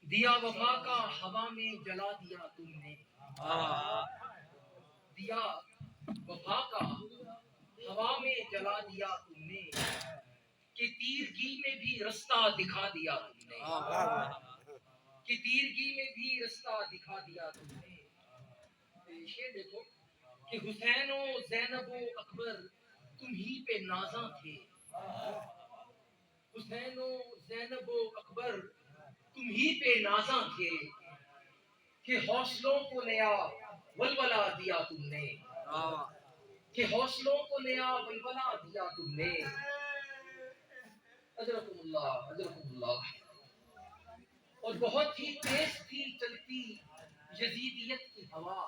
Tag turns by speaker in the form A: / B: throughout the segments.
A: دیا وفا کا ہوا میں جلا دیا تم نے، دیا وفا کا ہوا میں جلا دیا تم نے، کہ تیرگی میں بھی رستہ دکھا دیا تم نے، کہ تیرگی میں بھی رستہ دکھا دیا تم نے۔ یہ دیکھو کہ حسین و زینب و اکبر تم ہی پہ نازاں تھے، حسین و زینب و اکبر تم ہی پہ نازاں تھے، کہ حوصلوں کو نیا ولولہ دیا تم نے، کہ حوصلوں کو نیا ولولہ دیا تم نے۔ اجرکم اللہ، اجرکم اللہ۔ اور بہت ہی تیز تھی چلتی یزیدیت کی ہوا،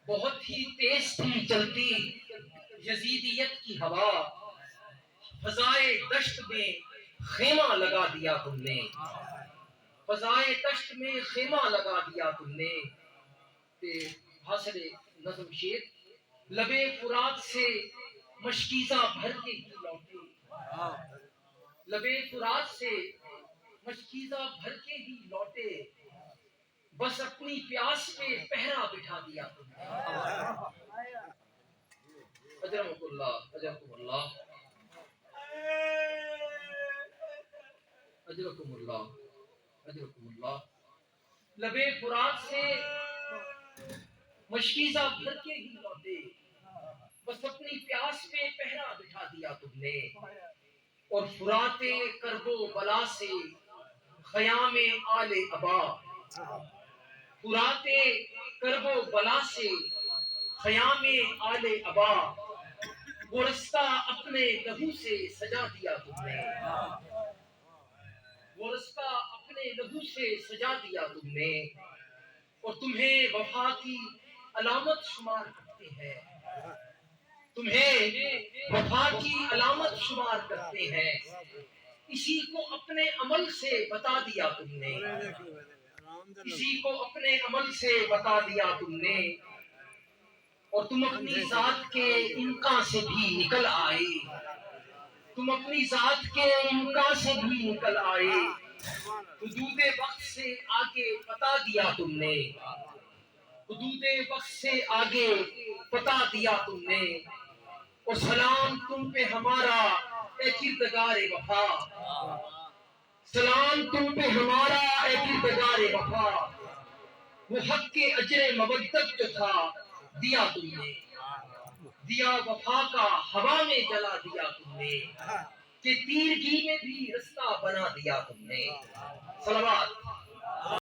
A: بہت ہی تیز تھی چلتی یزیدیت کی ہوا، فضائے دشت میں خیمہ لگا دیا تم نے، فضائے دشت میں خیمہ لگا دیا تم نے۔ حاصل نظم شیر، لبے فرات سے مشکیزہ بھر کے ہی لوٹے، لبے فرات سے مشکیزہ بھر کے ہی لوٹے، بس اپنی پیاس پہ پہرا بٹھا دیا تم نے۔ اجرکم اللہ، اجرکم اللہ، اجرکم اللہ، اجرکم اللہ۔ لبے فرات سے مشکیزہ بھر کے ہی لوٹے، بس اپنی پیاس پہ پہرا بٹھا دیا تم نے، اور فرات کرب و بلا سے خیام آل ابا، فرات کرب و بلا سے خیام آل ابا، وہ رستہ اپنے لہو سے سجا دیا تم نے، وہ رستہ اپنے لہو سے سجا دیا تم نے، اور تمہیں وفا کی علامت شمار کرتے ہیں، تمہیں وفا کی علامت شمار کرتے ہیں، اسی کو اپنے عمل سے بتا دیا تم نے، اسی کو اپنے عمل سے بتا دیا تم نے، اور تم اپنی ذات کے امکان سے بھی نکل آئے، تم اپنی ذات کے امکان سے بھی نکل آئے، حدود وقت سے آگے بتا دیا تم نے، حدود وقت سے آگے بتا دیا تم نے، اور سلام تم پہ ہمارا اے کردگار وفا، سلام تم پہ ہمارا اے کردگار وفا، وہ حق کے اجر مودت جو تھا دیا تم نے، دیا وفا کا ہوا میں جلا دیا تم نے، کہ تیرگی میں بھی رستہ بنا دیا تم نے۔ صلوات